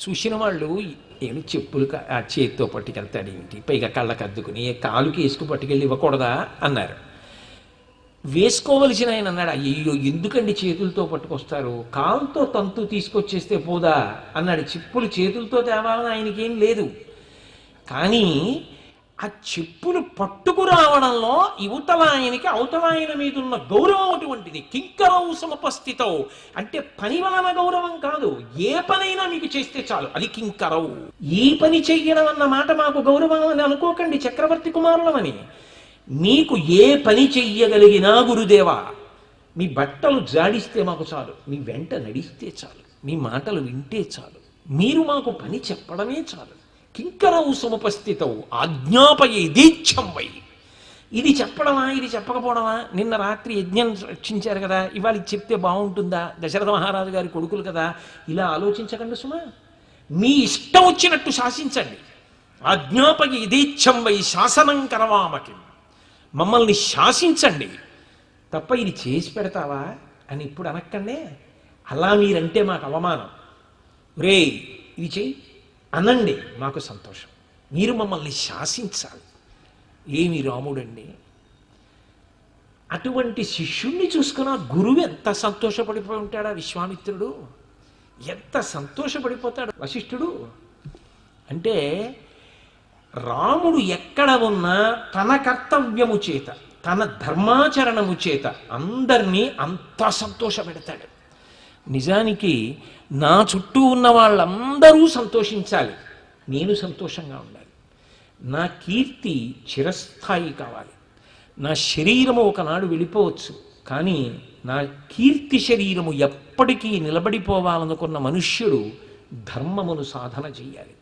చూసిన వాళ్ళు ఏమి చెప్పులు ఆ చేతితో పట్టుకెళ్తాడు ఏమిటి, పైగా కళ్ళకు అద్దుకుని కాలుకి వేసుకు పట్టుకెళ్ళి ఇవ్వకూడదా అన్నారు. వేసుకోవలసిన ఆయన అన్నాడు, అయ్యో ఎందుకండి చేతులతో పట్టుకొస్తారు, కాలుతో తంతు తీసుకొచ్చేస్తే పోదా అన్నాడు. చెప్పులు చేతులతో తేవాలని ఆయనకేం లేదు, కానీ ఆ చెప్పులు పట్టుకురావడంలో యువతల ఆయనకి అవతల ఆయన మీద ఉన్న గౌరవం అటువంటిది. కింకరౌ సముపస్థితౌ అంటే పని వలన గౌరవం కాదు, ఏ పనైనా మీకు చేస్తే చాలు అది కింకరౌ. ఈ పని చెయ్యడం అన్న మాట మాకు గౌరవం అని అనుకోకండి చక్రవర్తి కుమారులమని. మీకు ఏ పని చెయ్యగలిగినా గురుదేవా, మీ బట్టలు జాడిస్తే మాకు చాలు, మీ వెంట నడిస్తే చాలు, మీ మాటలు వింటే చాలు, మీరు మాకు పని చెప్పడమే చాలు. కింకరౌ సముపస్థితౌ ఆజ్ఞాపయేదీచ్ఛం వై. ఇది చెప్పడమా ఇది చెప్పకపోవడమా? నిన్న రాత్రి యజ్ఞం రక్షించారు కదా, ఇవాళ చెప్తే బాగుంటుందా, దశరథ మహారాజు గారి కొడుకులు కదా, ఇలా ఆలోచించకండి సుమా. మీ ఇష్టం వచ్చినట్టు శాసించండి. ఆజ్ఞాపయేదీచ్ఛం వై శాసనం కరవామకి, మమ్మల్ని శాసించండి తప్ప ఇది చేసి పెడతావా అని ఇప్పుడు అనక్కండే. అలా మీరంటే మాకు అవమానం. రే ఇది చెయ్యి అనండి, మాకు సంతోషం. మీరు మమ్మల్ని శాసించాలి. ఏమి రాముడండి, అటువంటి శిష్యుణ్ణి చూసుకున్న గురువు ఎంత సంతోషపడిపోయి ఉంటాడా విశ్వామిత్రుడు, ఎంత సంతోషపడిపోతాడు వశిష్ఠుడు. అంటే రాముడు ఎక్కడ ఉన్నా తన కర్తవ్యము చేత తన ధర్మాచరణము చేత అందరినీ అంత సంతోషపెడతాడు. నిజానికి నా చుట్టూ ఉన్న వాళ్ళందరూ సంతోషించాలి, నేను సంతోషంగా ఉండాలి, నా కీర్తి చిరస్థాయి కావాలి. నా శరీరము ఒకనాడు వెళ్ళిపోవచ్చు, కానీ నా కీర్తి శరీరము ఎప్పటికీ నిలబడిపోవాలనుకున్న మనుష్యుడు ధర్మమును సాధన చెయ్యాలి.